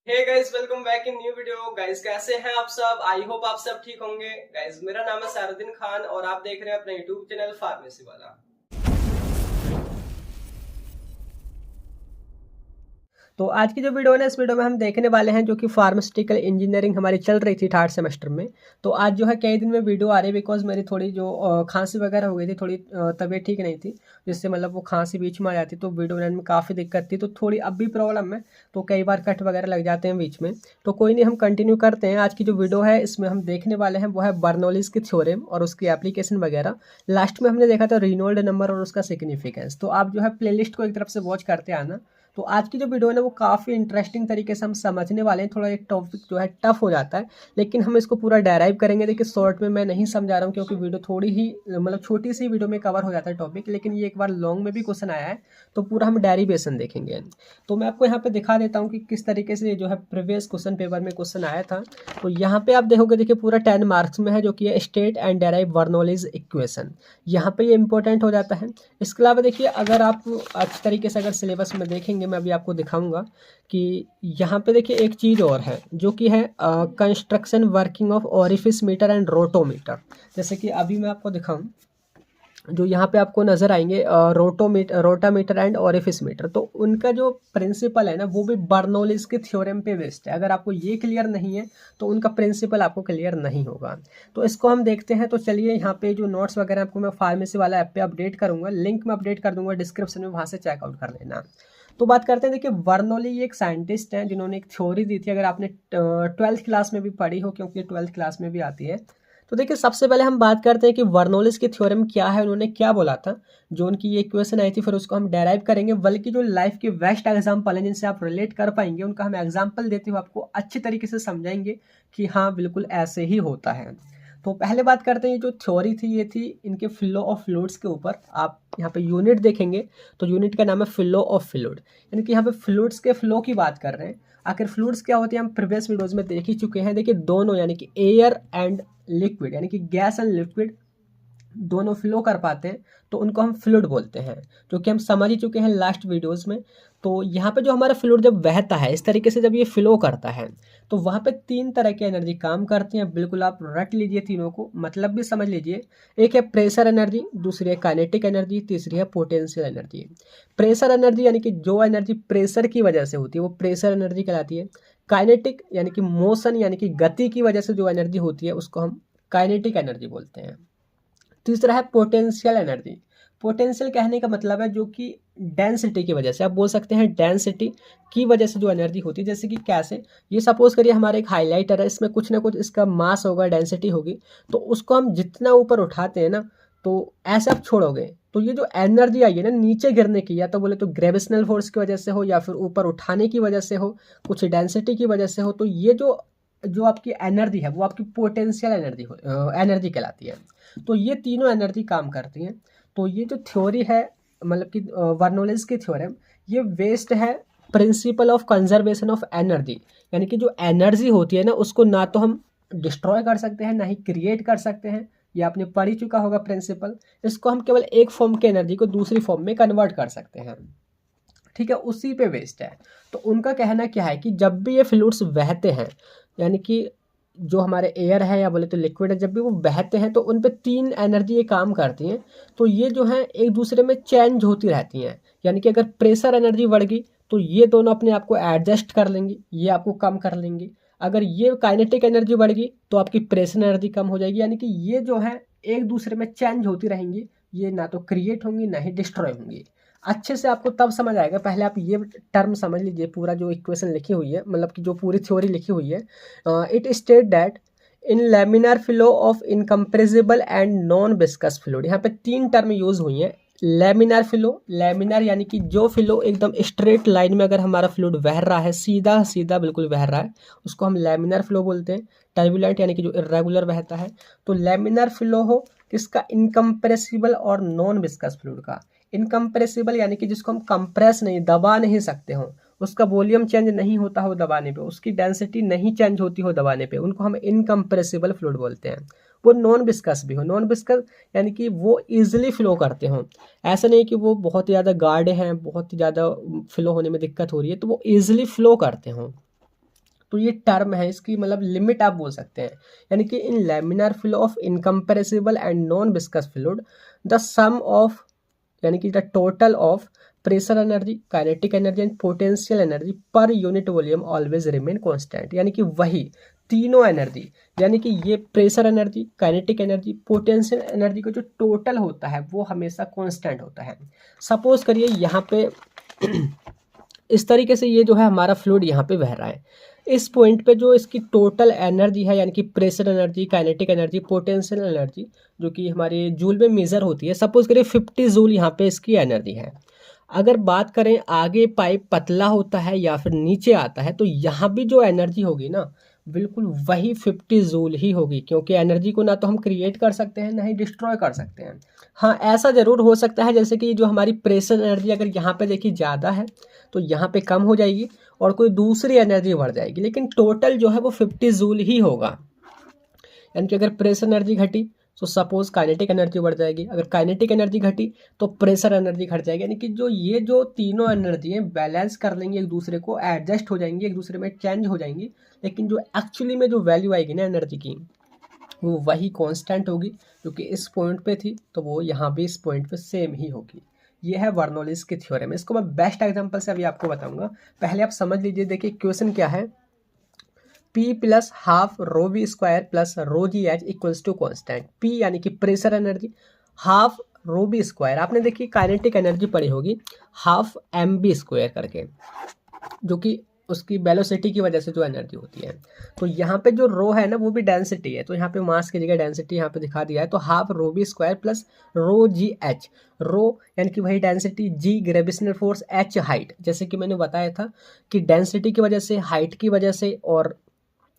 Hey guys, welcome back in new video. Guys कैसे हैं आप सब? आई होप आप सब ठीक होंगे। गाइस मेरा नाम है सारुद्दीन खान और आप देख रहे हैं अपना यूट्यूब चैनल फार्मेसी वाला। तो आज की जो वीडियो है ना, इस वीडियो में हम देखने वाले हैं जो कि फार्मास्यूटिकल इंजीनियरिंग हमारी चल रही थी थर्ड सेमेस्टर में। तो आज जो है कई दिन में वीडियो आ रही है बिकॉज मेरी थोड़ी जो खांसी वगैरह हो गई थी, थोड़ी तबीयत ठीक नहीं थी, जिससे मतलब वो खांसी बीच में आ जाती तो वीडियो बनाने में काफ़ी दिक्कत थी। तो थोड़ी अब भी प्रॉब्लम है, तो कई बार कट वगैरह लग जाते हैं बीच में। तो कोई नहीं, हम कंटिन्यू करते हैं। आज की जो वीडियो है इसमें हम देखने वाले हैं वो है बर्नौलीज की थ्योरम और उसकी एप्लीकेशन वगैरह। लास्ट में हमने देखा था रेनॉल्ड नंबर और उसका सिग्निफिकेंस। तो आप जो है प्लेलिस्ट को एक तरफ से वॉच करते आना। तो आज की जो वीडियो है ना वो काफ़ी इंटरेस्टिंग तरीके से हम समझने वाले हैं। थोड़ा एक टॉपिक जो है टफ हो जाता है, लेकिन हम इसको पूरा डेराइव करेंगे। देखिए शॉर्ट में मैं नहीं समझा रहा हूँ क्योंकि वीडियो थोड़ी ही मतलब छोटी सी वीडियो में कवर हो जाता है टॉपिक, लेकिन ये एक बार लॉन्ग में भी क्वेश्चन आया है तो पूरा हम डेरिवेशन देखेंगे। तो मैं आपको यहाँ पे दिखा देता हूँ कि किस तरीके से जो है प्रीवियस क्वेश्चन पेपर में क्वेश्चन आया था। तो यहाँ पे आप देखोगे, देखिए पूरा 10 मार्क्स में है जो कि है state and derive Bernoulli's equation. यहाँ पे ये इंपॉर्टेंट हो जाता है। इसके अलावा देखिए अगर आप अच्छी तरीके से अगर सिलेबस में देखेंगे, मैं अभी आपको दिखाऊंगा कि यहाँ पे देखिए एक चीज़ और है जो कि है construction working of orifice meter and rotameter. जैसे कि अभी मैं आपको दिखाऊं, जो यहाँ पे आपको नज़र आएंगे रोटामीटर एंड ओरिफिस मीटर। तो उनका जो प्रिंसिपल है ना वो भी बर्नौलीज के थ्योरम पे बेस्ड है। अगर आपको ये क्लियर नहीं है तो उनका प्रिंसिपल आपको क्लियर नहीं होगा। तो इसको हम देखते हैं। तो चलिए यहाँ पे जो नोट्स वगैरह आपको मैं फार्मेसी वाला ऐप पे अपडेट करूँगा, लिंक में अपडेट कर दूंगा डिस्क्रिप्शन में, वहाँ से चेकआउट कर लेना। तो बात करते हैं, देखिए बर्नौली एक साइंटिस्ट हैं जिन्होंने एक थ्योरी दी थी। अगर आपने 12th क्लास में भी पढ़ी हो, क्योंकि 12th क्लास में भी आती है। तो देखिए सबसे पहले हम बात करते हैं कि बर्नौलीज की थ्योरम क्या है, उन्होंने क्या बोला था। जो उनकी ये इक्वेशन आई थी फिर उसको हम डेराइव करेंगे, बल्कि जो लाइफ के बेस्ट एग्जाम्पल हैं जिनसे आप रिलेट कर पाएंगे उनका हम एग्जाम्पल देते हुए आपको अच्छी तरीके से समझाएंगे कि हाँ बिल्कुल ऐसे ही होता है। तो पहले बात करते हैं, जो थ्योरी थी ये थी इनके फ्लो ऑफ फ्लूइड्स के ऊपर। आप यहाँ पे यूनिट देखेंगे तो यूनिट का नाम है फ्लो ऑफ फ्लूइड, यानी कि यहाँ पे फ्लूइड्स के फ्लो की बात कर रहे हैं। आखिर फ्लूइड्स क्या होती है हम प्रीवियस वीडियोज में देख ही चुके हैं। देखिए दोनों यानी कि एयर एंड लिक्विड, यानी कि गैस एंड लिक्विड दोनों फ्लो कर पाते हैं तो उनको हम फ्लूइड बोलते हैं, जो कि हम समझ ही चुके हैं लास्ट वीडियोस में। तो यहाँ पे जो हमारा फ्लूइड जब बहता है इस तरीके से, जब ये फ्लो करता है तो वहाँ पे 3 तरह की एनर्जी काम करती हैं। बिल्कुल आप रट लीजिए तीनों को, मतलब भी समझ लीजिए। एक है प्रेशर एनर्जी, दूसरी है काइनेटिक एनर्जी, तीसरी है पोटेंशियल एनर्जी। प्रेशर एनर्जी यानी कि जो एनर्जी प्रेशर की वजह से होती है वो प्रेशर एनर्जी कहलाती है। काइनेटिक यानी कि मोशन यानी कि गति की वजह से जो एनर्जी होती है उसको हम काइनेटिक एनर्जी बोलते हैं। तीसरा है पोटेंशियल एनर्जी। पोटेंशियल कहने का मतलब है जो कि डेंसिटी की वजह से, आप बोल सकते हैं डेंसिटी की वजह से जो एनर्जी होती है। जैसे कि कैसे, ये सपोज करिए हमारा एक हाइलाइटर है, इसमें कुछ ना कुछ इसका मास होगा, डेंसिटी होगी, तो उसको हम जितना ऊपर उठाते हैं ना तो ऐसे आप छोड़ोगे तो ये जो एनर्जी आई है ना नीचे गिरने की, या तो बोले तो ग्रेविटेशनल फोर्स की वजह से हो या फिर ऊपर उठाने की वजह से हो, कुछ डेंसिटी की वजह से हो, तो ये जो जो आपकी एनर्जी है वो आपकी पोटेंशियल एनर्जी एनर्जी कहलाती है। तो ये तीनों एनर्जी काम करती हैं। तो ये जो थ्योरी है मतलब कि बर्नौलीज की थ्योरम, ये बेस्ड है principle of conservation of energy. यानी कि जो एनर्जी होती है ना उसको ना तो हम डिस्ट्रॉय कर सकते हैं ना ही क्रिएट कर सकते हैं। ये आपने पढ़ ही चुका होगा प्रिंसिपल। इसको हम केवल एक फॉर्म की एनर्जी को दूसरी फॉर्म में कन्वर्ट कर सकते हैं, ठीक है, उसी पे बेस्ड है। तो उनका कहना क्या है कि जब भी ये फ्लूइड्स बहते हैं, यानी कि जो हमारे एयर है या बोले तो लिक्विड है, जब भी वो बहते हैं तो उन पे 3 एनर्जी ये काम करती हैं। तो ये जो है एक दूसरे में चेंज होती रहती हैं। यानी कि अगर प्रेशर एनर्जी बढ़ गई तो ये दोनों अपने आप को एडजस्ट कर लेंगी, ये आपको कम कर लेंगी। अगर ये काइनेटिक एनर्जी बढ़ गई तो आपकी प्रेशर एनर्जी कम हो जाएगी। यानी कि ये जो है एक दूसरे में चेंज होती रहेंगी, ये ना तो क्रिएट होंगी ना ही डिस्ट्रॉय होंगी। अच्छे से आपको तब समझ आएगा, पहले आप ये टर्म समझ लीजिए। पूरा जो इक्वेशन लिखी हुई है, मतलब कि जो पूरी थ्योरी लिखी हुई है, it state that in laminar flow of incompressible and non viscous fluid. यहाँ पे 3 टर्म यूज हुई हैं। लैमिनार फ्लो, लैमिनार यानी कि जो फ्लो एकदम स्ट्रेट लाइन में अगर हमारा फ्लूइड बह रहा है, सीधा सीधा बिल्कुल बह रहा है, उसको हम लैमिनार फ्लो बोलते हैं। टर्बुलेंट यानी कि जो इर्रेगुलर बहता है। तो लैमिनार फ्लो हो किसका, इनकम्प्रेसिबल और नॉन विस्कस फ्लूइड का। इनकम्प्रेसिबल यानी कि जिसको हम कंप्रेस नहीं, दबा नहीं सकते हो, उसका वॉल्यूम चेंज नहीं होता हो दबाने पे, उसकी डेंसिटी नहीं चेंज होती हो दबाने पे, उनको हम इनकम्प्रेसिबल फ्लूइड बोलते हैं। वो नॉन विस्कस भी हो, नॉन विस्कस यानी कि वो इजीली फ्लो करते हों। ऐसा नहीं कि वो बहुत ही ज़्यादा गाढ़े हैं, बहुत ही ज़्यादा फ्लो होने में दिक्कत हो रही है, तो वो ईजिली फ्लो करते हों। तो ये टर्म है, इसकी मतलब लिमिट आप बोल सकते हैं। यानी कि in laminar flow of incompressible and non viscous fluid the sum of, यानी कि the total of pressure energy, kinetic energy and potential energy per unit volume always remain constant. यानी कि वही तीनों एनर्जी, यानी कि ये pressure energy, kinetic energy, potential energy का जो टोटल होता है वो हमेशा कांस्टेंट होता है। सपोज करिए यहाँ पे इस तरीके से ये जो है हमारा फ्लूइड यहाँ पे बह रहा है, इस पॉइंट पे जो इसकी टोटल एनर्जी है, यानी कि pressure energy, kinetic energy, potential energy, जो कि हमारे जूल में मेजर होती है, सपोज करिए 50 जूल यहाँ पे इसकी एनर्जी है। अगर बात करें आगे पाइप पतला होता है या फिर नीचे आता है, तो यहाँ भी जो एनर्जी होगी ना, बिल्कुल वही 50 जूल ही होगी, क्योंकि एनर्जी को ना तो हम क्रिएट कर सकते हैं ना ही डिस्ट्रॉय कर सकते हैं। हाँ, ऐसा ज़रूर हो सकता है जैसे कि जो हमारी प्रेशर एनर्जी अगर यहाँ पे देखिए ज़्यादा है तो यहाँ पे कम हो जाएगी और कोई दूसरी एनर्जी बढ़ जाएगी, लेकिन टोटल जो है वो 50 जूल ही होगा। यानी कि अगर प्रेशर एनर्जी घटी तो सपोज काइनेटिक एनर्जी बढ़ जाएगी, अगर काइनेटिक एनर्जी घटी तो प्रेशर एनर्जी घट जाएगी। यानी कि जो तीनों एनर्जी हैं बैलेंस कर लेंगे एक दूसरे को, एडजस्ट हो जाएंगी, एक दूसरे में चेंज हो जाएंगी, लेकिन जो एक्चुअली में जो वैल्यू आएगी ना एनर्जी की, वो वही कांस्टेंट होगी, क्योंकि इस पॉइंट पे थी तो वो यहाँ भी इस पॉइंट पे सेम ही होगी। ये है बर्नौलीज की थ्योरम। इसको मैं बेस्ट एग्जांपल से अभी आपको बताऊंगा, पहले आप समझ लीजिए। देखिए क्वेश्चन क्या है, P plus half rho v square plus rho ji h equals to constant. P यानी कि pressure energy, half rho B square, आपने देखिए काइनेटिक एनर्जी पढ़ी होगी, हाफ एम बी स्क्वायर करके, जो कि उसकी वेलोसिटी की वजह से जो एनर्जी होती है। तो यहाँ पे जो रो है ना वो भी डेंसिटी है, तो यहाँ पे मास की जगह डेंसिटी यहाँ पे दिखा दिया है। तो half rho B square plus rho जी एच, रो यानी कि वही density, G gravitational force, H height, जैसे कि मैंने बताया था कि डेंसिटी की वजह से, हाइट की वजह से और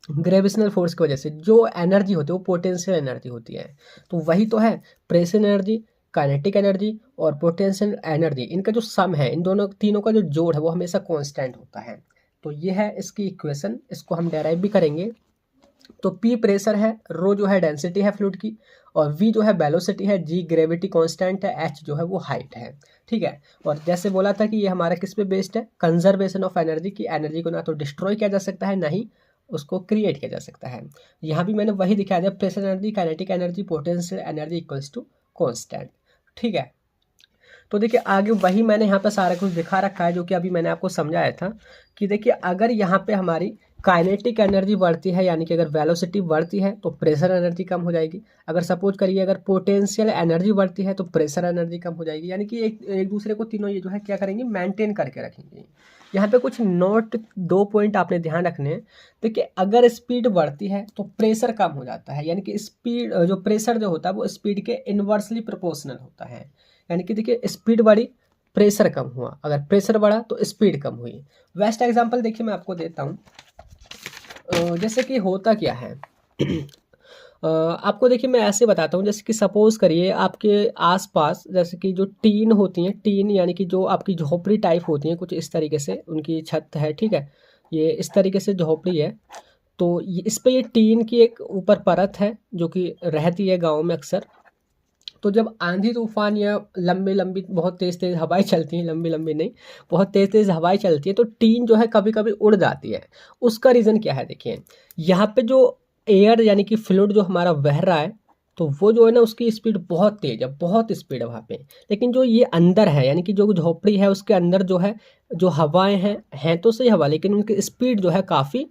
ग्रेविटेशनल फोर्स की वजह से जो एनर्जी होती है वो पोटेंशियल एनर्जी होती है। तो वही तो है प्रेशर एनर्जी, काइनेटिक एनर्जी और पोटेंशियल एनर्जी, इनका जो सम है, इन दोनों तीनों का जो जोड़ है वो हमेशा कांस्टेंट होता है। तो ये है इसकी इक्वेशन, इसको हम डेराइव भी करेंगे। तो P प्रेशर है, रो जो है डेंसिटी है फ्लूइड की, और V जो है वेलोसिटी है, G ग्रेविटी कांस्टेंट है, H जो है वो हाइट है। ठीक है, और जैसे बोला था कि ये हमारा किस पे बेस्ड है, कंजर्वेशन ऑफ एनर्जी, की एनर्जी को ना तो डिस्ट्रॉय किया जा सकता है ना ही उसको क्रिएट किया जा सकता है। यहाँ भी मैंने वही दिखाया था, pressure energy, kinetic energy, potential energy equals to constant. ठीक है, तो देखिए आगे वही मैंने यहाँ पे सारा कुछ दिखा रखा है, जो कि अभी मैंने आपको समझाया था कि देखिए अगर यहाँ पे हमारी काइनेटिक एनर्जी बढ़ती है, यानी कि अगर वेलोसिटी बढ़ती है तो प्रेशर एनर्जी कम हो जाएगी। अगर सपोज करिए अगर पोटेंशियल एनर्जी बढ़ती है तो प्रेशर एनर्जी कम हो जाएगी। यानी कि एक दूसरे को तीनों ये जो है क्या करेंगे, मेंटेन करके रखेंगे। यहाँ पे कुछ नोट, 2 पॉइंट आपने ध्यान रखने हैं। देखिए अगर स्पीड बढ़ती है तो प्रेशर कम हो जाता है, यानी कि स्पीड जो प्रेशर जो होता है वो स्पीड के इन्वर्सली प्रोपोर्शनल होता है। यानी कि देखिए स्पीड बढ़ी, प्रेशर कम हुआ, अगर प्रेशर बढ़ा तो स्पीड कम हुई। बेस्ट एग्जांपल देखिए मैं आपको देता हूँ, जैसे कि होता क्या है आपको देखिए मैं ऐसे बताता हूँ। जैसे कि सपोज करिए आपके आसपास जैसे कि जो टीन होती हैं, टीन यानी कि जो आपकी झोपड़ी टाइप होती हैं, कुछ इस तरीके से उनकी छत है। ठीक है, ये इस तरीके से झोपड़ी है, तो इस पे ये टीन की एक ऊपर परत है जो कि रहती है गाँव में अक्सर। तो जब आंधी तूफान या लंबी लंबी बहुत तेज़ तेज़ हवाएं चलती हैं, लंबी लंबी नहीं, बहुत तेज़ तेज़ हवाएं चलती है, तो टीन जो है कभी कभी उड़ जाती है। उसका रीज़न क्या है, देखिए यहाँ पे जो एयर यानी कि फ्लूइड जो हमारा बह रहा है, तो वो जो है ना उसकी स्पीड बहुत तेज़ है, बहुत स्पीड है वहाँ पे। लेकिन जो ये अंदर है यानी कि जो झोपड़ी है उसके अंदर जो है, जो हवाएं हैं तो सही हवा, लेकिन उनकी स्पीड जो है काफ़ी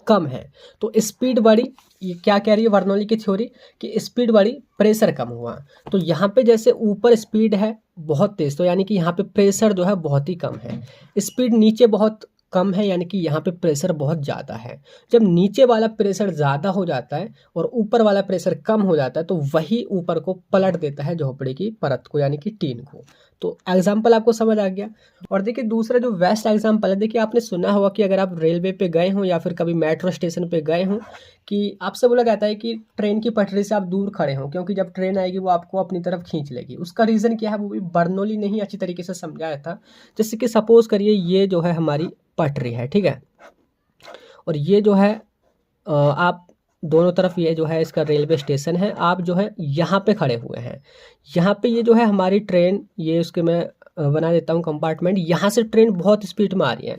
कम है। तो स्पीड बढ़ी, ये क्या कह रही है बर्नौली की थ्योरी, कि स्पीड बढ़ी प्रेशर कम हुआ। तो यहाँ पे जैसे ऊपर स्पीड है बहुत तेज, तो यानी कि यहाँ पे प्रेशर जो है बहुत ही कम है। स्पीड नीचे बहुत कम है, यानी कि यहाँ पे प्रेशर बहुत ज़्यादा है। जब नीचे वाला प्रेशर ज़्यादा हो जाता है और ऊपर वाला प्रेशर कम हो जाता है, तो वही ऊपर को पलट देता है झोपड़ी की परत को, यानी कि टीन को। तो एग्जाम्पल आपको समझ आ गया। और देखिए दूसरा जो बेस्ट एग्जाम्पल है, देखिए आपने सुना होगा कि अगर आप रेलवे पे गए हों या फिर कभी मेट्रो स्टेशन पे गए हों, कि आपसे बोला जाता है कि ट्रेन की पटरी से आप दूर खड़े हों, क्योंकि जब ट्रेन आएगी वो आपको अपनी तरफ खींच लेगी। उसका रीज़न क्या है वो भी बर्नौली ने ही अच्छी तरीके से समझाया था। जैसे कि सपोज करिए ये जो है हमारी पटरी है, ठीक है, और ये जो है आप दोनों तरफ ये जो है इसका रेलवे स्टेशन है, आप जो है यहाँ पे खड़े हुए हैं। यहाँ पे ये जो है हमारी ट्रेन, ये उसके मैं बना देता हूँ कंपार्टमेंट, यहाँ से ट्रेन बहुत स्पीड में आ रही है।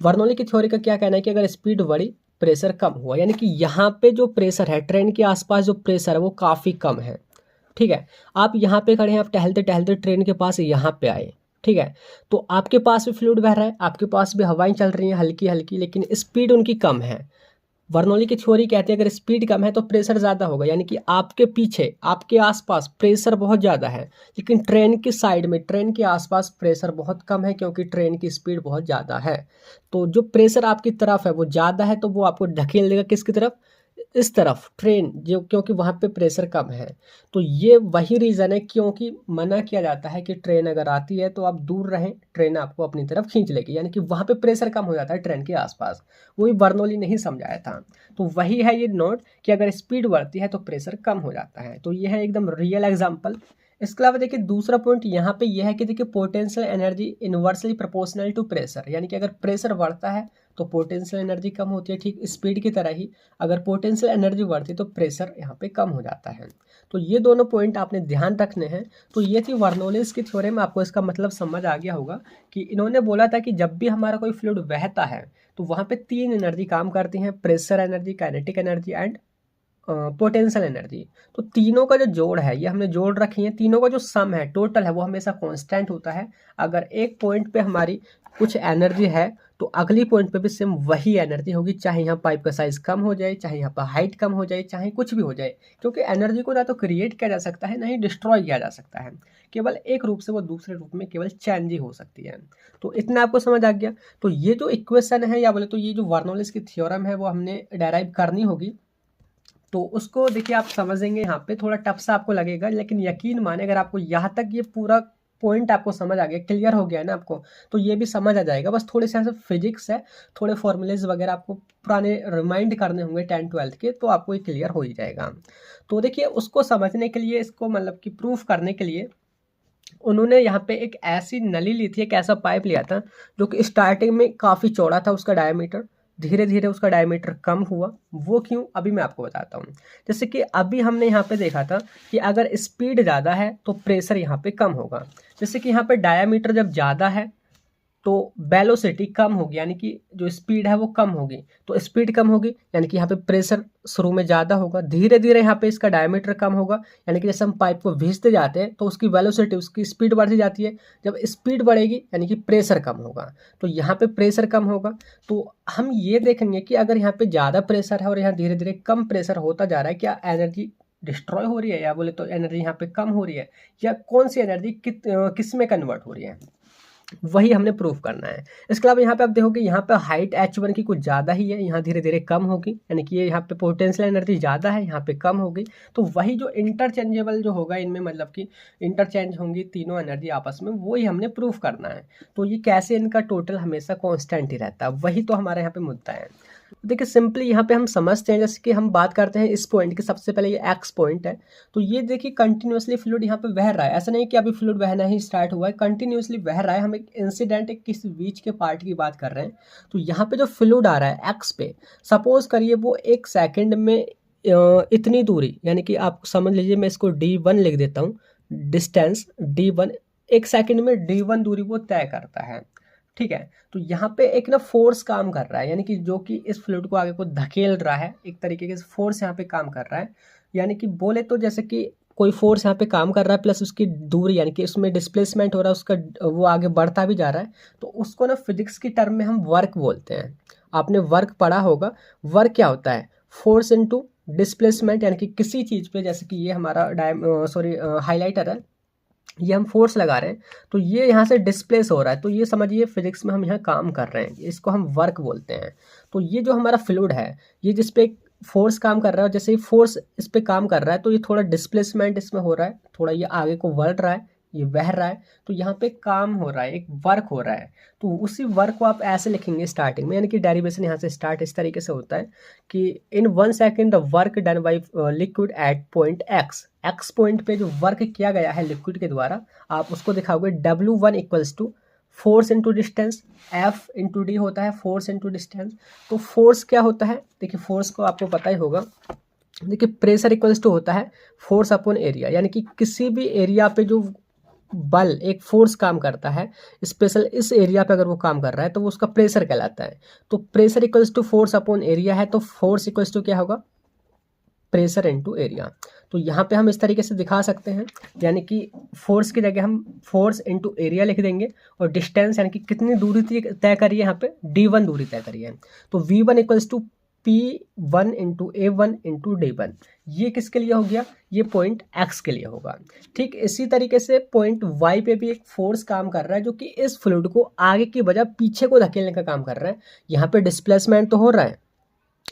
बर्नौली की थ्योरी का क्या कहना है कि अगर स्पीड बढ़ी प्रेशर कम हुआ, यानी कि यहाँ पे जो प्रेशर है ट्रेन के आसपास जो प्रेशर है वो काफ़ी कम है। ठीक है, आप यहाँ पे खड़े हैं, आप टहलते टहलते ट्रेन के पास यहाँ पे आए। ठीक है, तो आपके पास भी फ्लूइड बह रहा है, आपके पास भी हवाएं चल रही हैं हल्की हल्की, लेकिन स्पीड उनकी कम है। बर्नौली की थ्योरी कहती है अगर स्पीड कम है तो प्रेशर ज़्यादा होगा, यानी कि आपके पीछे आपके आसपास प्रेशर बहुत ज़्यादा है, लेकिन ट्रेन की साइड में ट्रेन के आसपास प्रेशर बहुत कम है, क्योंकि ट्रेन की स्पीड बहुत ज़्यादा है। तो जो प्रेशर आपकी तरफ है वो ज़्यादा है, तो वो आपको ढकेल देगा किसकी तरफ, इस तरफ ट्रेन, जो क्योंकि वहाँ पे प्रेशर कम है। तो ये वही रीज़न है क्योंकि मना किया जाता है कि ट्रेन अगर आती है तो आप दूर रहें, ट्रेन आपको अपनी तरफ खींच लेगी, यानी कि वहाँ पे प्रेशर कम हो जाता है ट्रेन के आसपास। वही बर्नौली ने ही समझाया था। तो वही है ये नोट कि अगर स्पीड बढ़ती है तो प्रेशर कम हो जाता है। तो ये है एकदम रियल एग्जाम्पल। इसके अलावा देखिए दूसरा पॉइंट यहाँ पे यह है कि देखिए potential energy inversely proportional to pressure, यानी कि अगर प्रेशर बढ़ता है तो पोटेंशियल एनर्जी कम होती है, ठीक स्पीड की तरह ही अगर पोटेंशियल एनर्जी बढ़ती है तो प्रेशर यहाँ पे कम हो जाता है। तो ये दोनों पॉइंट आपने ध्यान रखने हैं। तो ये थी बर्नौलीज की थ्योरी में, आपको इसका मतलब समझ आ गया होगा कि इन्होंने बोला था कि जब भी हमारा कोई फ्लूइड बहता है तो वहाँ पे 3 एनर्जी काम करती हैं, pressure energy, kinetic energy and potential energy. तो तीनों का जो जोड़ है ये हमने जोड़ रखी है, तीनों का जो सम है टोटल है वो हमेशा कांस्टेंट होता है। अगर एक पॉइंट पे हमारी कुछ एनर्जी है तो अगली पॉइंट पे भी सेम वही एनर्जी होगी, चाहे यहाँ पाइप का साइज कम हो जाए, चाहे यहाँ पर हाइट कम हो जाए, चाहे कुछ भी हो जाए, क्योंकि एनर्जी को ना तो क्रिएट किया जा सकता है ना ही डिस्ट्रॉय किया जा सकता है, केवल एक रूप से वो दूसरे रूप में केवल चेंज ही हो सकती है। तो इतना आपको समझ आ गया। तो ये जो इक्वेशन है या बोले तो ये जो बर्नौलीज की थ्योरम है वो हमने डेराइव करनी होगी। तो उसको देखिए आप समझेंगे, यहाँ पे थोड़ा टफ सा आपको लगेगा, लेकिन यकीन माने अगर आपको यहाँ तक ये पूरा पॉइंट आपको समझ आ गया, क्लियर हो गया है ना आपको, तो ये भी समझ आ जाएगा। बस थोड़े से फिजिक्स है, थोड़े फॉर्मूलेज वगैरह आपको पुराने रिमाइंड करने होंगे 10th-12th के, तो आपको ये क्लियर हो ही जाएगा। तो देखिए उसको समझने के लिए, इसको मतलब कि प्रूफ करने के लिए उन्होंने यहाँ पे एक ऐसी नली ली थी, एक ऐसा पाइप लिया था जो कि स्टार्टिंग में काफ़ी चौड़ा था उसका डायमीटर, धीरे धीरे उसका डायमीटर कम हुआ। वो क्यों, अभी मैं आपको बताता हूँ। जैसे कि अभी हमने यहाँ पे देखा था कि अगर स्पीड ज़्यादा है तो प्रेशर यहाँ पे कम होगा। जैसे कि यहाँ पे डायमीटर जब ज़्यादा है तो वेलोसिटी कम होगी, यानी कि जो स्पीड है वो कम होगी, तो स्पीड कम होगी यानी कि यहाँ पे प्रेशर शुरू में ज़्यादा होगा, धीरे धीरे यहाँ पे इसका डायमीटर कम होगा, यानी कि जैसे हम पाइप को खींचते जाते हैं तो उसकी वेलोसिटी, उसकी स्पीड बढ़ती जाती है। जब स्पीड बढ़ेगी यानी कि प्रेशर कम होगा, तो यहाँ पे प्रेशर कम होगा। तो हम ये देखेंगे कि अगर यहाँ पे ज़्यादा प्रेशर है और यहाँ धीरे धीरे कम प्रेशर होता जा रहा है, क्या एनर्जी डिस्ट्रॉय हो रही है या बोले तो एनर्जी यहाँ पे कम हो रही है, या कौन सी एनर्जी किस में कन्वर्ट हो रही है, वही हमने प्रूफ करना है। इसके अलावा यहाँ पे आप देखोगे यहाँ पे हाइट h1 की कुछ ज़्यादा ही है, यहाँ धीरे धीरे कम होगी, यानी कि ये यहाँ पे पोटेंशियल एनर्जी ज़्यादा है, यहाँ पे कम होगी। तो वही जो इंटरचेंजेबल जो होगा इनमें, मतलब कि इंटरचेंज होंगी तीनों एनर्जी आपस में, वही हमने प्रूफ करना है। तो ये कैसे इनका टोटल हमेशा कॉन्स्टेंट ही रहता है, वही तो हमारे यहाँ पे मुद्दा है। देखिए सिंपली यहाँ पे हम समझते हैं, जैसे कि हम बात करते हैं इस पॉइंट की, सबसे पहले ये एक्स पॉइंट है। तो ये देखिए कंटिन्यूसली फ्लूइड यहाँ पे बह रहा है, ऐसा नहीं कि अभी फ्लूइड बहना ही स्टार्ट हुआ है, कंटिन्यूसली बह रहा है। हम एक इंसिडेंट, एक किसी बीच के पार्ट की बात कर रहे हैं। तो यहाँ पे जो फ्लूइड आ रहा है एक्स पे, सपोज करिए वो 1 सेकेंड में इतनी दूरी, यानी कि आप समझ लीजिए, मैं इसको D1 लिख देता हूँ, डिस्टेंस D1, 1 सेकेंड में D1 दूरी वो तय करता है। ठीक है, तो यहाँ पे एक ना फोर्स काम कर रहा है, यानी कि जो कि इस फ्लूइड को आगे को धकेल रहा है, एक तरीके के फोर्स यहाँ पे काम कर रहा है। यानी कि बोले तो जैसे कि कोई फोर्स यहाँ पे काम कर रहा है प्लस उसकी दूरी, यानी कि उसमें डिस्प्लेसमेंट हो रहा है, उसका वो आगे बढ़ता भी जा रहा है। तो उसको ना फिजिक्स की टर्म में हम वर्क बोलते हैं। आपने वर्क पढ़ा होगा। वर्क क्या होता है, फोर्स इनटू डिस्प्लेसमेंट, यानी कि किसी चीज़ पे, जैसे कि ये हमारा हाईलाइटर है, ये हम फोर्स लगा रहे हैं तो ये यहाँ से डिस्प्लेस हो रहा है, तो ये समझिए फिजिक्स में हम यहाँ काम कर रहे हैं, इसको हम वर्क बोलते हैं। तो ये जो हमारा फ्लूइड है, ये जिस पे फोर्स काम कर रहा है, जैसे ही फोर्स इस पे काम कर रहा है तो ये थोड़ा डिस्प्लेसमेंट इसमें हो रहा है, थोड़ा ये आगे को बढ़ रहा है, ये बह रहा है, तो यहाँ पे काम हो रहा है, एक वर्क हो रहा है। तो उसी वर्क को आप ऐसे लिखेंगे स्टार्टिंग में, यानी कि डेरिवेशन यहाँ से स्टार्ट इस तरीके से होता है कि इन 1 second the work done by liquid at point x point पे जो वर्क किया गया है लिक्विड के द्वारा, आप उसको दिखाओगे W1 equals to force into distance, F into d होता है फोर्स इंटू डिस्टेंस। तो फोर्स क्या होता है, देखिए फोर्स को आपको पता ही होगा, देखिए प्रेशर इक्वल्स टू होता है फोर्स अपॉन एरिया, यानी कि किसी भी एरिया पे जो बल, एक फोर्स काम करता है स्पेशल इस एरिया पे, अगर वो काम कर रहा है तो वो उसका प्रेशर कहलाता है। तो pressure equals to force upon area है, तो फोर्स इक्वल्स टू क्या होगा, प्रेशर इनटू एरिया। तो यहाँ पे हम इस तरीके से दिखा सकते हैं, यानी कि फोर्स की जगह हम फोर्स इनटू एरिया लिख देंगे, और डिस्टेंस यानी कि कितनी दूरी तय करिए, यहाँ पे d1 दूरी तय करिए। तो v1 equals to P1 into A1 into D1, ये किसके लिए हो गया, ये पॉइंट X के लिए होगा। ठीक इसी तरीके से पॉइंट Y पे भी एक फोर्स काम कर रहा है, जो कि इस फ्लूइड को आगे की बजाय पीछे को धकेलने का काम कर रहा है। यहाँ पे डिस्प्लेसमेंट तो हो रहा है,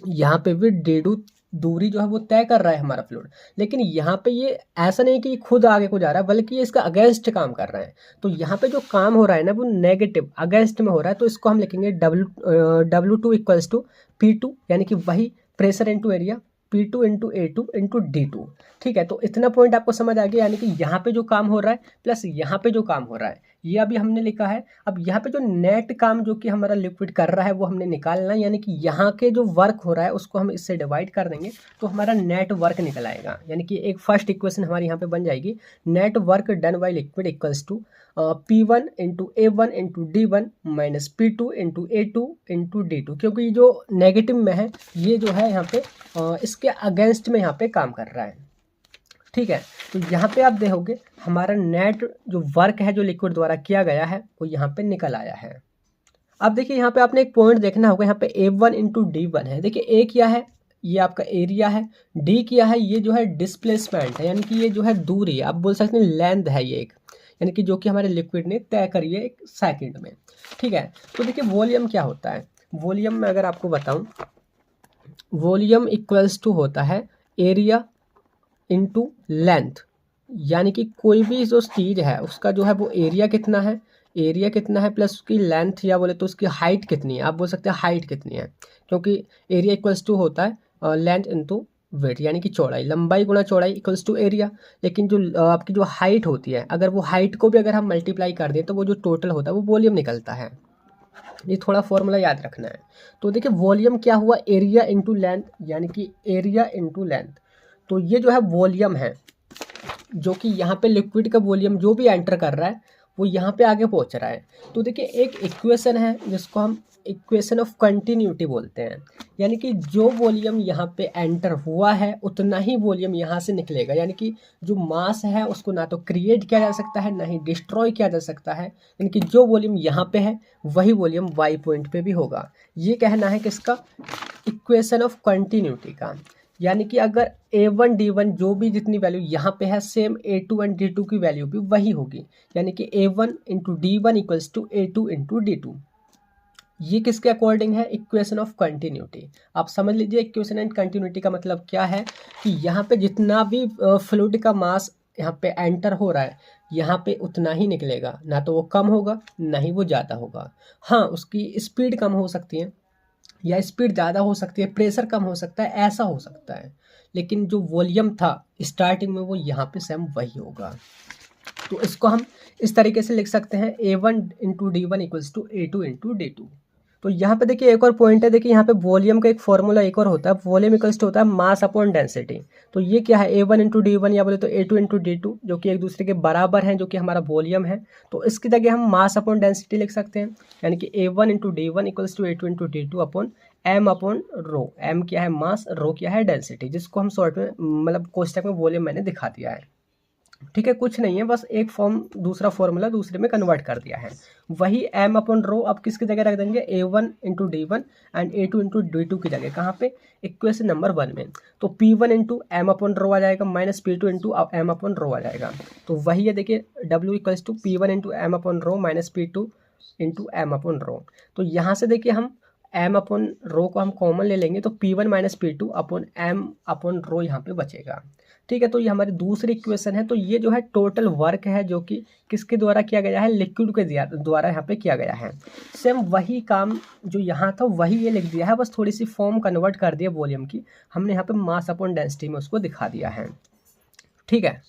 यहाँ पे भी d2 दूरी जो है वो तय कर रहा है हमारा फ्लूइड, लेकिन यहाँ पे ये ऐसा नहीं कि खुद आगे को जा रहा है, बल्कि ये इसका अगेंस्ट काम कर रहा है। तो यहाँ पे जो काम हो रहा है ना वो नेगेटिव अगेंस्ट में हो रहा है, तो इसको हम लिखेंगे W2 इक्वल्स टू P2, यानी कि वही pressure into area, P2 into A2 into D2। ठीक है, तो इतना पॉइंट आपको समझ आ गया, यानी कि यहाँ पे जो काम हो रहा है प्लस यहाँ पे जो काम हो रहा है, ये अभी हमने लिखा है। अब यहाँ पे जो नेट काम जो कि हमारा लिक्विड कर रहा है वो हमने निकालना है, यानी कि यहाँ के जो वर्क हो रहा है उसको हम इससे डिवाइड कर देंगे तो हमारा नेट वर्क निकल आएगा। यानी कि एक फर्स्ट इक्वेशन हमारी यहाँ पे बन जाएगी, net work done by liquid equals to P1 into A1 into D1 minus P2 into A2 into D2, क्योंकि जो नेगेटिव में है ये जो है यहाँ पे इसके अगेंस्ट में यहाँ पे काम कर रहा है। ठीक है, तो यहाँ पे आप देखोगे हमारा नेट जो वर्क है जो लिक्विड द्वारा किया गया है वो यहाँ पे निकल आया है। अब देखिए यहाँ पे आपने एक पॉइंट देखना होगा, यहाँ पे A1 इंटू D1 है। देखिए A क्या है, ये आपका एरिया है, D क्या है, ये जो है डिस्प्लेसमेंट है, यानी कि ये जो है दूरी है, आप बोल सकते हैं लेंथ है ये एक, यानी कि जो कि हमारे लिक्विड ने तय करी है एक सेकेंड में। ठीक है, तो देखिए वॉल्यूम क्या होता है, वॉल्यूम में अगर आपको बताऊँ, वॉल्यूम इक्वल्स टू होता है एरिया इनटू लेंथ, यानी कि कोई भी जो चीज़ है उसका जो है वो एरिया कितना है, एरिया कितना है प्लस उसकी लेंथ, या बोले तो उसकी हाइट कितनी है, आप बोल सकते हैं हाइट कितनी है, क्योंकि एरिया इक्वल्स टू होता है लेंथ इनटू वेट, यानी कि चौड़ाई, लंबाई गुणा चौड़ाई इक्वल्स टू एरिया। लेकिन जो आपकी जो हाइट होती है, अगर वो हाइट को भी अगर हम मल्टीप्लाई कर दें तो वो जो टोटल होता है वो वॉल्यूम निकलता है। ये थोड़ा फॉर्मूला याद रखना है। तो देखिए वॉल्यूम क्या हुआ, एरिया इंटू लेंथ, यानी कि एरिया इंटू लेंथ। तो ये जो है वॉल्यूम है, जो कि यहाँ पे लिक्विड का वॉल्यूम जो भी एंटर कर रहा है वो यहाँ पे आगे पहुँच रहा है। तो देखिए एक इक्वेशन है जिसको हम इक्वेशन ऑफ कंटिन्यूटी बोलते हैं, यानी कि जो वॉल्यूम यहाँ पे एंटर हुआ है उतना ही वॉल्यूम यहाँ से निकलेगा, यानी कि जो मास है उसको ना तो क्रिएट किया जा सकता है ना ही डिस्ट्रॉय किया जा सकता है, यानी कि जो वॉल्यूम यहाँ पे है वही वॉल्यूम वाई पॉइंट पे भी होगा। ये कहना है किसका, इक्वेशन ऑफ कंटिन्यूटी का। यानी कि अगर A1 D1 जो भी जितनी वैल्यू यहाँ पे है सेम A2 एंड D2 की वैल्यू भी वही होगी, यानी कि A1 into D1 equals to A2 into D2। ये किसके अकॉर्डिंग है, इक्वेशन ऑफ कंटिन्यूटी। आप समझ लीजिए इक्वेशन एंड कंटिन्यूटी का मतलब क्या है कि यहाँ पे जितना भी फ्लूइड का मास यहाँ पे एंटर हो रहा है यहाँ पे उतना ही निकलेगा, ना तो वो कम होगा ना ही वो ज़्यादा होगा। हाँ, उसकी स्पीड कम हो सकती है या स्पीड ज़्यादा हो सकती है, प्रेशर कम हो सकता है, ऐसा हो सकता है, लेकिन जो वॉल्यूम था स्टार्टिंग में वो यहाँ पे सेम वही होगा। तो इसको हम इस तरीके से लिख सकते हैं A1 into D1 equals to A2 into D2। तो यहाँ पे देखिए एक और पॉइंट है, देखिए यहाँ पे वॉल्यूम का एक फॉर्मूला एक और होता है, वॉल्यूम इक्वल्स टू होता है मास अपॉन डेंसिटी। तो ये क्या है, A1 इंटू D1 या बोले तो A2 इंटू D2, जो कि एक दूसरे के बराबर हैं, जो कि हमारा वॉल्यूम है। तो इसकी जगह हम मास अपॉन डेंसिटी लिख सकते हैं, यानी कि A1 into D1 equals to A2 into D2 upon m upon rho. M क्या है मास, रो क्या है डेंसिटी, जिसको हम शॉर्ट में मतलब कोष्टक में वॉल्यूम मैंने दिखा दिया है। ठीक है, कुछ नहीं है, बस एक फॉर्म दूसरा फॉर्मूला दूसरे में कन्वर्ट कर दिया है। वही एम अपॉन रो अब किसकी जगह रख देंगे, A1 into D1 and A2 into D2 की जगह, कहाँ पे, इक्वेशन नंबर 1 में। तो P1 into M upon rho आ जाएगा minus P2 into M upon rho आ जाएगा। तो वही है, देखिए W equals to P1 into M upon rho minus P2 into M upon rho. तो यहाँ से देखिए हम एम अपॉन रो को हम कॉमन ले लेंगे, तो P1 minus P2 upon m upon rho यहाँ पे बचेगा। ठीक है, तो ये हमारी दूसरी इक्वेशन है। तो ये जो है टोटल वर्क है जो कि किसके द्वारा किया गया है, लिक्विड के द्वारा यहाँ पे किया गया है। सेम वही काम जो यहाँ था वही ये लिख दिया है, बस थोड़ी सी फॉर्म कन्वर्ट कर दिया वॉल्यूम की, हमने यहाँ पे मास अपॉन डेंसिटी में उसको दिखा दिया है। ठीक है,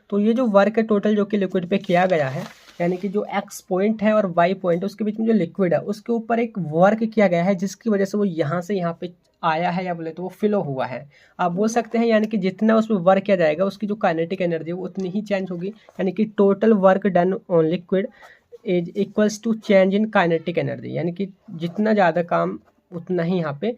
तो ये जो वर्क है टोटल जो कि लिक्विड पे किया गया है, यानी कि जो एक्स पॉइंट है और वाई पॉइंट है उसके बीच में जो लिक्विड है उसके ऊपर एक वर्क किया गया है जिसकी वजह से वो यहाँ से यहाँ पे आया है, या बोले तो वो फ्लो हुआ है। आप बोल सकते हैं यानी कि जितना उसमें वर्क किया जाएगा उसकी जो काइनेटिक एनर्जी है वो उतनी ही चेंज होगी, यानी कि total work done on liquid is equals to change in kinetic energy, यानी कि जितना ज़्यादा काम उतना ही यहाँ पे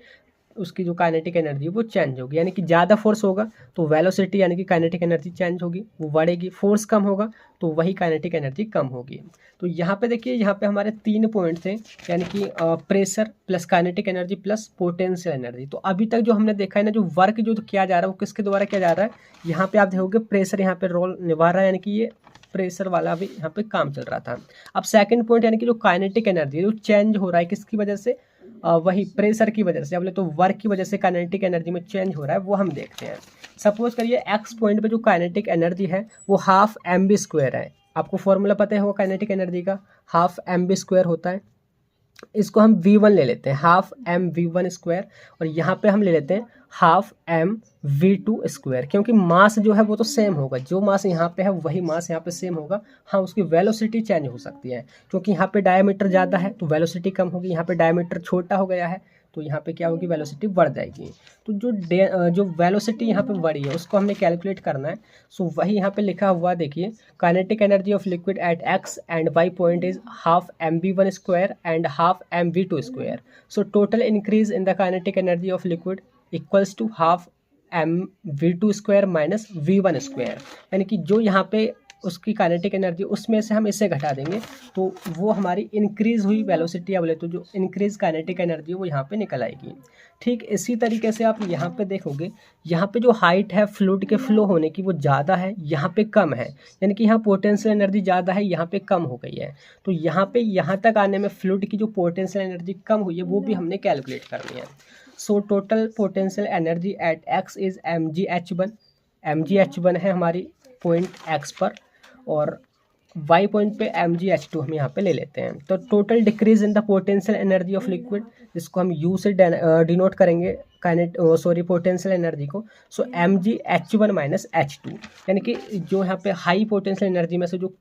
उसकी जो काइनेटिक एनर्जी वो चेंज होगी। यानी कि ज़्यादा फोर्स होगा तो वेलोसिटी यानी कि काइनेटिक एनर्जी चेंज होगी, वो बढ़ेगी। फोर्स कम होगा तो वही काइनेटिक एनर्जी कम होगी। तो यहाँ पे देखिए, यहाँ पे हमारे 3 पॉइंट थे, यानी कि pressure plus kinetic energy plus potential energy. तो अभी तक जो हमने देखा है ना, जो वर्क जो किया जा रहा है वो किसके द्वारा किया जा रहा है। यहाँ पे आप देखोगे प्रेशर यहाँ पे रोल निभा रहा है, यानी कि ये प्रेशर वाला भी यहाँ पे काम चल रहा था। अब सेकंड पॉइंट यानी कि जो काइनेटिक एनर्जी जो चेंज हो रहा है किसकी वजह से, वही प्रेशर की वजह से, बोले तो वर्क की वजह से काइनेटिक एनर्जी में चेंज हो रहा है, वो हम देखते हैं। सपोज करिए एक्स पॉइंट पे जो काइनेटिक एनर्जी है वो हाफ mv² है। आपको फॉर्मूला पता है वो काइनेटिक एनर्जी का हाफ mv² होता है। इसको हम v1 ले लेते हैं, हाफ mv1², और यहाँ पे हम ले लेते हैं हाफ mv2², क्योंकि मास जो है वो तो सेम होगा, जो मास यहाँ पे है वही मास यहाँ पे सेम होगा। हाँ, उसकी वेलोसिटी चेंज हो सकती है, क्योंकि यहाँ पे डायमीटर ज़्यादा है तो वेलोसिटी कम होगी, यहाँ पे डायमीटर छोटा हो गया है तो यहाँ पे क्या होगी, वेलोसिटी बढ़ जाएगी। तो जो वेलोसिटी यहाँ पे बढ़ी है उसको हमने कैलकुलेट करना है। सो वही यहाँ पे लिखा हुआ देखिए, kinetic energy of liquid at x and y point is half mv1² and half mv2²। So total increase in the kinetic energy of liquid equals to half mv2² minus v1²। यानी कि जो यहाँ पे उसकी काइनेटिक एनर्जी उसमें से हम इसे घटा देंगे तो वो हमारी इंक्रीज हुई वेलोसिटी, या बोले तो जो इंक्रीज काइनेटिक एनर्जी वो यहाँ पे निकल आएगी। ठीक इसी तरीके से आप यहाँ पे देखोगे, यहाँ पे जो हाइट है फ्लूइड के फ्लो होने की वो ज़्यादा है, यहाँ पे कम है, यानी कि यहाँ पोटेंशियल एनर्जी ज़्यादा है, यहाँ पे कम हो गई है। तो यहाँ पे यहाँ तक आने में फ्लूइड की जो पोटेंशियल एनर्जी कम हुई है वो भी हमने कैलकुलेट करनी है। So total potential energy at x is mgh1 है हमारी पॉइंट एक्स पर, और y पॉइंट पे mgh2 हम यहाँ पे ले लेते हैं। तो total decrease in the potential energy of liquid, जिसको हम u से डिनोट करेंगे पोटेंशियल एनर्जी को। सो mgh1 माइनस h2, यानी कि जो यहाँ पे हाई पोटेंशियल एनर्जी में से जो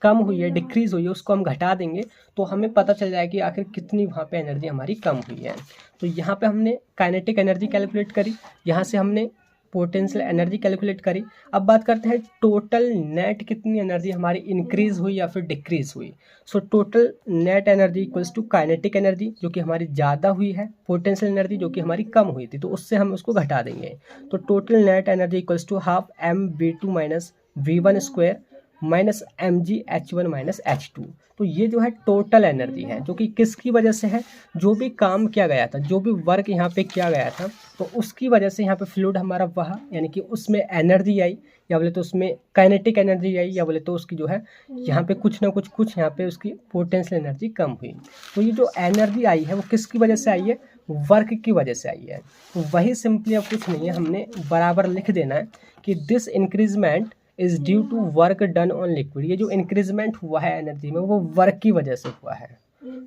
कम हुई है, डिक्रीज हुई है, उसको हम घटा देंगे तो हमें पता चल जाएगा कि आखिर कितनी वहाँ पे एनर्जी हमारी कम हुई है। तो यहाँ पे हमने काइनेटिक एनर्जी कैलकुलेट करी, यहाँ से हमने पोटेंशियल एनर्जी कैलकुलेट करी। अब बात करते हैं टोटल नेट कितनी एनर्जी हमारी इंक्रीज हुई या फिर डिक्रीज हुई। So total net energy equals to kinetic energy जो कि हमारी ज़्यादा हुई है, पोटेंशियल एनर्जी जो कि हमारी कम हुई थी, तो उससे हम उसको घटा देंगे। तो total net energy equals to half mv2 minus v1² minus mgh1 minus h2। तो ये जो है टोटल एनर्जी है, जो कि किसकी वजह से है, जो भी काम किया गया था, जो भी वर्क यहाँ पे किया गया था, तो उसकी वजह से यहाँ पे फ्लूइड हमारा बहा, यानी कि उसमें एनर्जी आई, या बोले तो उसमें काइनेटिक एनर्जी आई, या बोले तो उसकी जो है यहाँ पे कुछ ना कुछ यहाँ पे उसकी पोटेंशियल एनर्जी कम हुई। तो ये जो एनर्जी आई है वो किसकी वजह से आई है, वर्क की वजह से आई है। तो वही सिंपली अब कुछ नहीं है, हमने बराबर लिख देना है कि this increment is due to work done on liquid. ये जो इंक्रीजमेंट हुआ है एनर्जी में वो वर्क की वजह से हुआ है,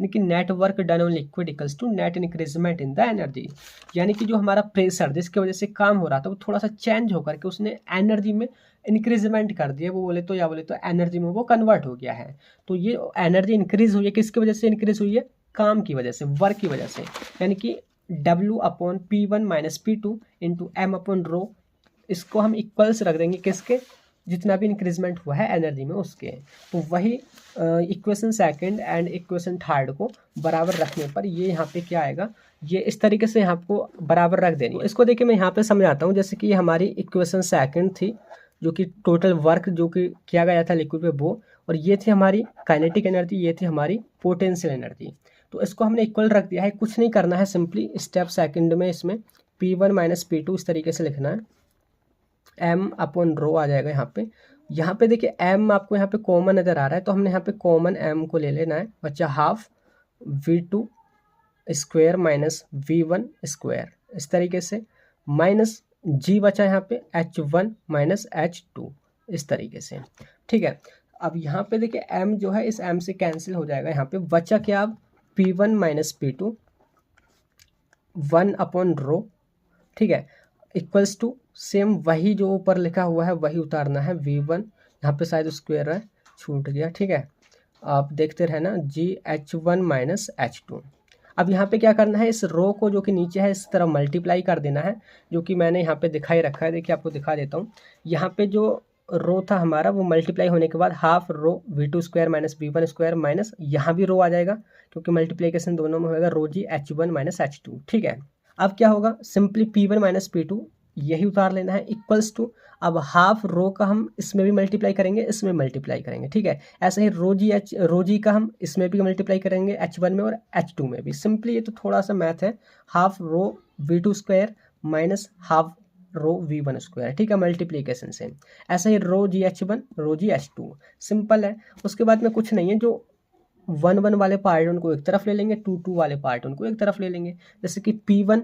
लेकिन net work done on liquid equals to net increment in the energy. यानी कि जो हमारा प्रेशर जिसकी वजह से काम हो रहा था वो थोड़ा सा चेंज होकर के उसने एनर्जी में इंक्रीजमेंट कर दिया, वो बोले तो या बोले तो एनर्जी में वो कन्वर्ट हो गया है। तो ये एनर्जी इंक्रीज हुई है, किसकी वजह से इंक्रीज हुई है, काम की वजह से, वर्क की वजह से। यानी कि W/P1 minus P2 into M/ρ, इसको हम इक्वल्स रख देंगे किसके, जितना भी इंक्रीजमेंट हुआ है एनर्जी में उसके। तो वही equation second and equation third को बराबर रखने पर ये यहाँ पे क्या आएगा, ये इस तरीके से यहाँ को बराबर रख देनी है। इसको देखिए मैं यहाँ पे समझाता हूँ। जैसे कि हमारी इक्वेशन सेकंड थी जो कि टोटल वर्क जो कि किया गया था लिक्विड पे वो, और ये थी हमारी काइनेटिक एनर्जी, ये थी हमारी पोटेंशियल एनर्जी। तो इसको हमने इक्वल रख दिया है, कुछ नहीं करना है, सिंपली स्टेप सेकंड में इसमें P1 माइनस P2 इस तरीके से लिखना है, M/ρ आ जाएगा यहाँ पे देखिए M आपको यहाँ पे कॉमन नज़र आ रहा है, तो हमने यहाँ पे कॉमन M को ले लेना है, बच्चा हाफ v2² माइनस v1², इस तरीके से, माइनस G बचा यहाँ पे h1 माइनस h2, इस तरीके से। ठीक है, अब यहाँ पे देखिए M जो है इस M से कैंसिल हो जाएगा, यहाँ पे बचा क्या, अब P1 माइनस P2 1/ρ, ठीक है, इक्वल्स टू सेम वही जो ऊपर लिखा हुआ है वही उतारना है, v1 यहाँ पे शायद स्क्वायर है छूट गया, ठीक है, आप देखते रहना GH1 माइनस H2। अब यहाँ पे क्या करना है, इस रो को जो कि नीचे है इस तरह मल्टीप्लाई कर देना है, जो कि मैंने यहाँ पे दिखाई रखा है। देखिए आपको दिखा देता हूँ। यहाँ पे जो रो था हमारा वो मल्टीप्लाई होने के बाद half rho V2 square minus V1 square minus यहाँ भी रो आ जाएगा क्योंकि मल्टीप्लीकेशन दोनों में होगा रो जी H1 माइनस H2। ठीक है, अब क्या होगा, सिंपली P1 माइनस P2 यही उतार लेना है इक्वल्स टू, अब हाफ रो का हम इसमें भी मल्टीप्लाई करेंगे, इसमें मल्टीप्लाई करेंगे। ठीक है, ऐसे ही रो जी का हम इसमें भी मल्टीप्लाई करेंगे H1 में और H2 में भी। सिंपली ये तो थोड़ा सा मैथ है, half rho V2 square minus half rho V1 square. ठीक है, मल्टीप्लीकेशन से। ऐसे ही रो जी H1 रो जी H2, सिंपल है। उसके बाद में कुछ नहीं है, जो 1 1 वाले पार्ट उनको एक तरफ ले लेंगे, 2 2 वाले पार्ट उनको एक तरफ ले लेंगे। जैसे कि P1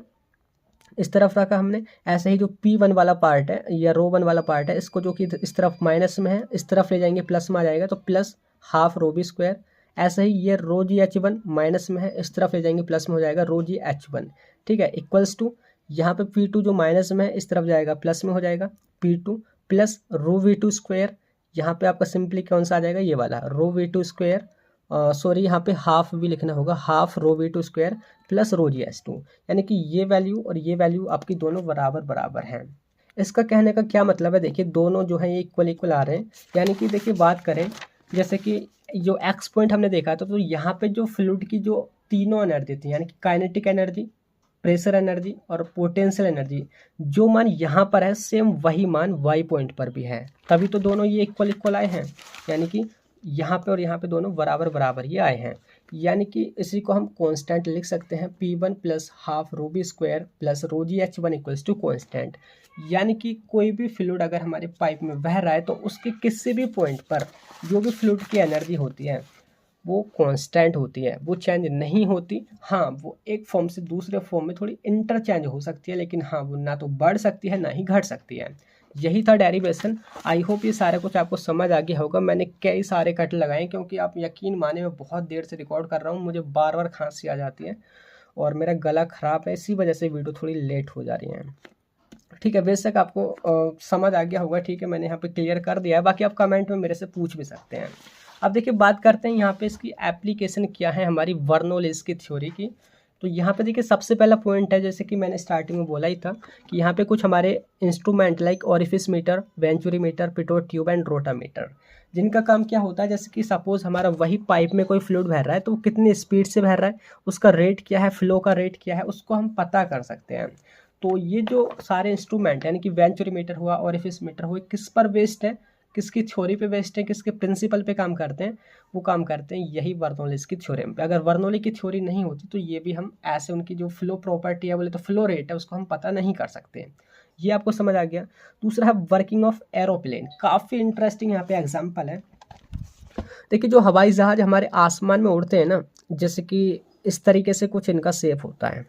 इस तरफ रखा हमने, ऐसे ही जो P1 वाला पार्ट है या रो 1 वाला पार्ट है इसको जो कि इस तरफ माइनस में है इस तरफ ले जाएंगे, प्लस में आ जाएगा तो plus half rho B square. ऐसे ही ये रो जी H1 माइनस में है इस तरफ ले जाएंगे, प्लस में हो जाएगा रो जी H1। ठीक है, इक्वल्स टू यहाँ पे P2 जो माइनस में है इस तरफ जाएगा, प्लस में हो जाएगा P2 प्लस रो V2 स्क्वायर। यहाँ पे आपका सिंपली कौन सा आ जाएगा, ये वाला रो V2 स्क्वायर, सॉरी यहाँ पे हाफ भी लिखना होगा, half rho V2 square plus rho G H2। यानी कि ये वैल्यू और ये वैल्यू आपकी दोनों बराबर बराबर हैं। इसका कहने का क्या मतलब है, देखिए दोनों जो है ये इक्वल इक्वल आ रहे हैं। यानी कि देखिए बात करें जैसे कि जो एक्स पॉइंट हमने देखा था, तो यहाँ पे जो फ्लूइड की जो तीनों एनर्जी थी, यानी कि काइनेटिक एनर्जी, प्रेशर एनर्जी और पोटेंशियल एनर्जी, जो मान यहाँ पर है सेम वही मान वाई पॉइंट पर भी है, तभी तो दोनों ये इक्वल इक्वल आए हैं। यानी कि यहाँ पे और यहाँ पे दोनों बराबर बराबर ये आए हैं। यानी कि इसी को हम कांस्टेंट लिख सकते हैं, P1 plus half rho B square plus rho g H1 equals to constant. यानी कि कोई भी फ्लूइड अगर हमारे पाइप में बह रहा है तो उसके किसी भी पॉइंट पर जो भी फ्लूइड की एनर्जी होती है वो कांस्टेंट होती है, वो चेंज नहीं होती। हाँ, वो एक फॉर्म से दूसरे फॉर्म में थोड़ी इंटरचेंज हो सकती है, लेकिन हाँ वो ना तो बढ़ सकती है ना ही घट सकती है। यही था डेरिवेशन। आई होप ये सारा कुछ आपको समझ आ गया होगा। मैंने कई सारे कट लगाए क्योंकि आप यकीन माने मैं बहुत देर से रिकॉर्ड कर रहा हूँ, मुझे बार बार खांसी आ जाती है और मेरा गला ख़राब है, इसी वजह से वीडियो थोड़ी लेट हो जा रही है। ठीक है, बेशक आपको समझ आ गया होगा। ठीक है, मैंने यहाँ पे क्लियर कर दिया है, बाकी आप कमेंट में मेरे से पूछ भी सकते हैं। अब देखिए बात करते हैं यहाँ पे इसकी एप्लीकेशन क्या है हमारी बर्नौलीज़ की थ्योरी की। तो यहाँ पे देखिए सबसे पहला पॉइंट है, जैसे कि मैंने स्टार्टिंग में बोला ही था कि यहाँ पे कुछ हमारे instrument like orifice meter, venturi meter, Pitot tube and rotameter, जिनका काम क्या होता है, जैसे कि सपोज हमारा वही पाइप में कोई फ्लूइड बह रहा है तो वो कितनी स्पीड से बह रहा है, उसका रेट क्या है, फ्लो का रेट क्या है, उसको हम पता कर सकते हैं। तो ये जो सारे इंस्ट्रूमेंट यानी कि वेंचुरी मीटर हुआ, ओरिफिस मीटर हुआ, किस पर बेस्ड है, किसकी थ्योरी पे बेस्ड है, किसके प्रिंसिपल पे काम करते हैं, वो काम करते हैं यही बर्नौलीज की थ्योरम पे। अगर बर्नौली की थ्योरी नहीं होती तो ये भी हम ऐसे उनकी जो फ्लो प्रॉपर्टी है, बोले तो फ्लो रेट है, उसको हम पता नहीं कर सकते। ये आपको समझ आ गया। दूसरा है वर्किंग ऑफ एरोप्लेन, काफ़ी इंटरेस्टिंग यहाँ पे एग्जाम्पल है। देखिए जो हवाई जहाज हमारे आसमान में उड़ते हैं ना, जैसे कि इस तरीके से कुछ इनका शेप होता है।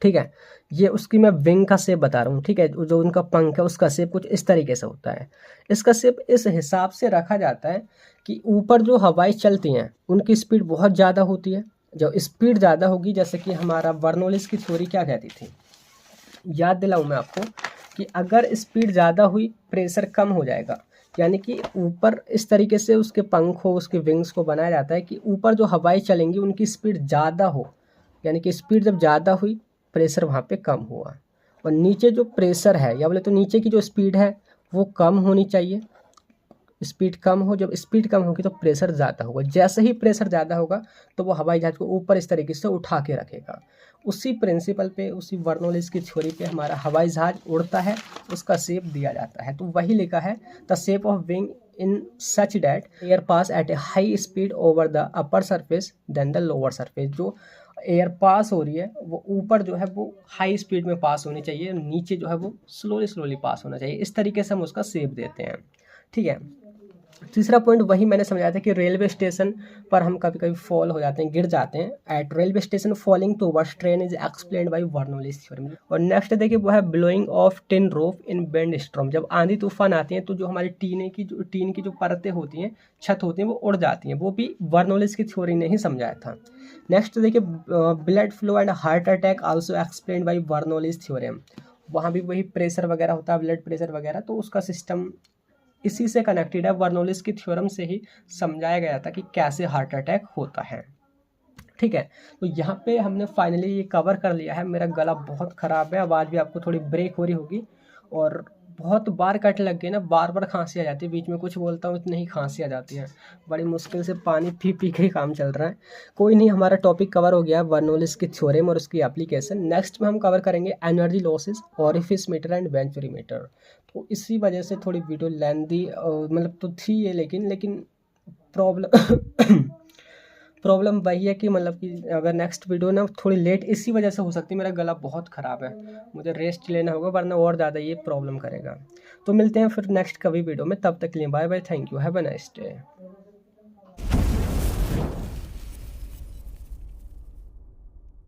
ठीक है, ये उसकी मैं विंग का शेप बता रहा हूँ। ठीक है, जो उनका पंख है उसका शेप कुछ इस तरीके से होता है। इसका शेप इस हिसाब से रखा जाता है कि ऊपर जो हवाएं चलती हैं उनकी स्पीड बहुत ज़्यादा होती है। जब स्पीड ज़्यादा होगी, जैसे कि हमारा बर्नौलीज़ की थ्योरी क्या कहती थी, याद दिलाऊँ मैं आपको कि अगर स्पीड ज़्यादा हुई प्रेशर कम हो जाएगा। यानी कि ऊपर इस तरीके से उसके पंख हो, उसके विंग्स को बनाया जाता है कि ऊपर जो हवाएं चलेंगी उनकी स्पीड ज़्यादा हो, यानी कि स्पीड जब ज़्यादा हुई प्रेशर वहाँ पे कम हुआ। और नीचे जो प्रेशर है या बोले तो नीचे की जो स्पीड है वो कम होनी चाहिए, स्पीड कम हो। जब स्पीड कम होगी तो प्रेशर ज़्यादा होगा। जैसे ही प्रेशर ज़्यादा होगा तो वो हवाई जहाज़ को ऊपर इस तरीके से उठा के रखेगा। उसी प्रिंसिपल पे, उसी बर्नौलीज़ की थ्योरी पे हमारा हवाई जहाज़ उड़ता है, उसका शेप दिया जाता है। तो वही लिखा है, the shape of wing in such that air pass at a high speed over the upper surface then the lower surface. जो एयर पास हो रही है वो ऊपर जो है वो हाई स्पीड में पास होनी चाहिए, नीचे जो है वो स्लोली स्लोली पास होना चाहिए। इस तरीके से हम उसका शेप देते हैं। ठीक है, तीसरा पॉइंट वही मैंने समझाया था कि रेलवे स्टेशन पर हम कभी कभी फॉल हो जाते हैं, गिर जाते हैं। At railway station falling towards train is explained by Bernoulli's theorem. और नेक्स्ट देखिए वो है blowing of tin roof in bend storm. जब आंधी तूफान आती है तो जो हमारी टीन की जो परतें होती हैं, छत होती हैं, वो उड़ जाती हैं। वो भी बर्नौलीज़ की थ्योरी ने ही समझाया था। नेक्स्ट देखिए blood flow and heart attack also explained by Bernoulli's theorem. वहाँ भी वही प्रेशर वगैरह होता है, ब्लड प्रेशर वगैरह, तो उसका सिस्टम इसी से कनेक्टेड है, बर्नौलीज की थ्योरम से ही समझाया गया था कि कैसे हार्ट अटैक होता है। ठीक है, तो यहाँ पे हमने फाइनली ये कवर कर लिया है। मेरा गला बहुत ख़राब है, आवाज़ भी आपको थोड़ी ब्रेक हो रही होगी, और बहुत बार कट लग गई ना, बार बार खांसी आ जाती है, बीच में कुछ बोलता हूँ इतनी ही खांसी आ जाती है। बड़ी मुश्किल से पानी पी पी के ही काम चल रहा है। कोई नहीं, हमारा टॉपिक कवर हो गया बर्नौलीज की थ्योरम और उसकी एप्लीकेशन। नेक्स्ट में हम कवर करेंगे energy losses, orifice meter and venturi meter. तो इसी वजह से थोड़ी वीडियो लेंदी मतलब तो थी ये, लेकिन प्रॉब्लम प्रॉब्लम वही है कि मतलब कि अगर नेक्स्ट वीडियो ना थोड़ी लेट इसी वजह से हो सकती है, मेरा गला बहुत ख़राब है, मुझे रेस्ट लेना होगा वरना और ज़्यादा ये प्रॉब्लम करेगा। तो मिलते हैं फिर नेक्स्ट कभी वीडियो में, तब तक के लिए bye bye, thank you, have a nice day.